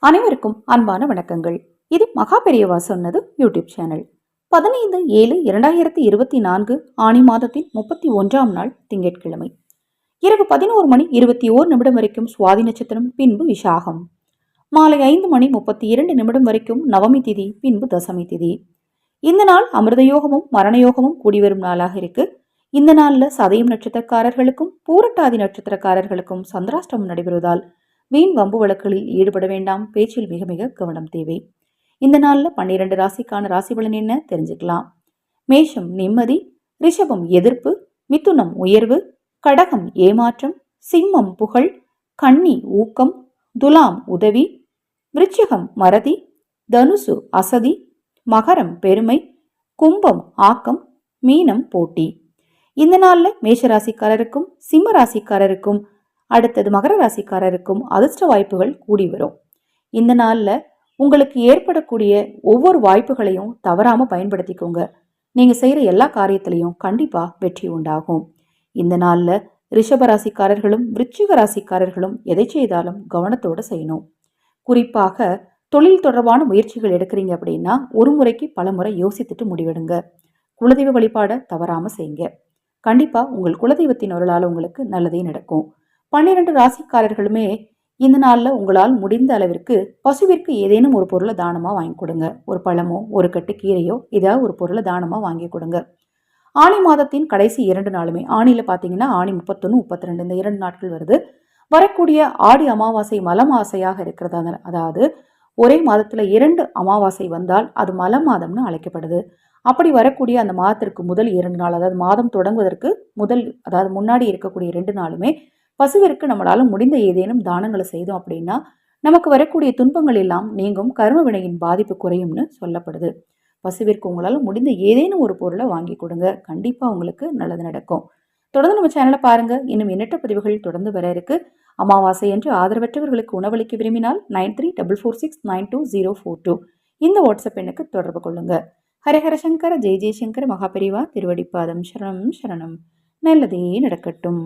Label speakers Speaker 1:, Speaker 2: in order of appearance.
Speaker 1: அனைவருக்கும் அன்பான வணக்கங்கள். இது மகா பெரியவா சொன்னது யூடியூப் சேனல். 15/7/2024 ஆணி மாதத்தின் 31ஆம் நாள் திங்கட்கிழமை. இரவு 11:21 வரைக்கும் சுவாதி நட்சத்திரம், பின்பு விஷாகம். மாலை 5:32 வரைக்கும் நவமி திதி, பின்பு தசமி திதி. இந்த நாள் அமிர்த யோகமும் மரண யோகமும் கூடிவரும் நாளாக இருக்கு. இந்த நாள்ல சதயம் நட்சத்திரக்காரர்களுக்கும் பூரட்டாதி நட்சத்திரக்காரர்களுக்கும் சந்திராஷ்டமம் நடைபெறுவதால் வீண் வம்பு வழக்குகளில் ஈடுபட வேண்டாம். பேச்சில் மிக மிக கவனம் தேவை. இந்த நாள்ல 12 ராசிக்கான ராசி பலன் என்ன தெரிஞ்சுக்கலாம். மேஷம் நிம்மதி, ரிஷபம் எதிர்ப்பு, மிதுனம் உயர்வு, கடகம் ஏமாற்றம், சிம்மம் புகழ், கன்னி ஊக்கம், துலாம் உதவி, விருச்சிகம் மறதி, தனுசு அசதி, மகரம் பெருமை, கும்பம் ஆக்கம், மீனம் போட்டி. இந்த நாள்ல மேஷராசிக்காரருக்கும் சிம்ம ராசிக்காரருக்கும் அடுத்தது மகர ராசிக்காரருக்கும் அதிர்ஷ்ட வாய்ப்புகள் கூடி வரும். இந்த நாள்ல உங்களுக்கு ஏற்படக்கூடிய ஒவ்வொரு வாய்ப்புகளையும் தவறாம பயன்படுத்திக்கோங்க. நீங்க செய்யற எல்லா காரியத்திலையும் கண்டிப்பா வெற்றி உண்டாகும். இந்த நாள்ல ரிஷப ராசிக்காரர்களும் விருச்சிக ராசிக்காரர்களும் எதை செய்தாலும் கவனத்தோட செய்யணும். குறிப்பாக தொழில் தொடர்பான முயற்சிகள் எடுக்கிறீங்க அப்படின்னா ஒரு முறைக்கு பல முறை யோசித்துட்டு முடிவெடுங்க. குலதெய்வ வழிபாட தவறாம செய்யுங்க. கண்டிப்பா உங்கள் குலதெய்வத்தின் அருளால் உங்களுக்கு நல்லதே நடக்கும். 12 ராசிக்காரர்களுமே இந்த நாளில் உங்களால் முடிந்த அளவிற்கு பசுவிற்கு ஏதேனும் ஒரு பொருளை தானமாக வாங்கி கொடுங்க. ஒரு பழமோ ஒரு கட்டு கீரையோ ஏதாவது ஒரு பொருளை தானமாக வாங்கி கொடுங்க. ஆணி மாதத்தின் கடைசி 2 நாளுமே, ஆணியில் பார்த்தீங்கன்னா ஆணி 31, 32 இந்த 2 நாட்கள் வருது. வரக்கூடிய ஆடி அமாவாசை மல மாசையாக இருக்கிறதா, அதாவது ஒரே மாதத்தில் 2 அமாவாசை வந்தால் அது மல மாதம்னு அழைக்கப்படுது. அப்படி வரக்கூடிய அந்த மாதத்திற்கு முதல் 2 நாள், அதாவது மாதம் தொடங்குவதற்கு அதாவது முன்னாடி இருக்கக்கூடிய 2 நாளுமே பசுவிற்கு நம்மளால முடிந்த ஏதேனும் தானங்களை செய்தோம் அப்படின்னா நமக்கு வரக்கூடிய துன்பங்கள் எல்லாம் நீங்கும், கர்ம வினையின் பாதிப்பு குறையும்னு சொல்லப்படுது. பசுவிற்கு உங்களால் முடிந்த ஏதேனும் ஒரு பொருளை வாங்கி கொடுங்க. கண்டிப்பா உங்களுக்கு நல்லது நடக்கும். தொடர்ந்து நம்ம சேனலை பாருங்க. இன்னும் எண்ணற்ற பதிவுகள் தொடர்ந்து வர இருக்கு. அமாவாசை என்று ஆதரவற்றவர்களுக்கு உணவளிக்க விரும்பினால் 9344692042 இந்த வாட்ஸ்அப் எண்ணுக்கு தொடர்பு கொள்ளுங்க. ஹரஹர சங்கர, ஜெய் ஜெய்சங்கர, மகாபெரிவா திருவடிப்பாதம் சரணம் சரணம். நல்லதே நடக்கட்டும்.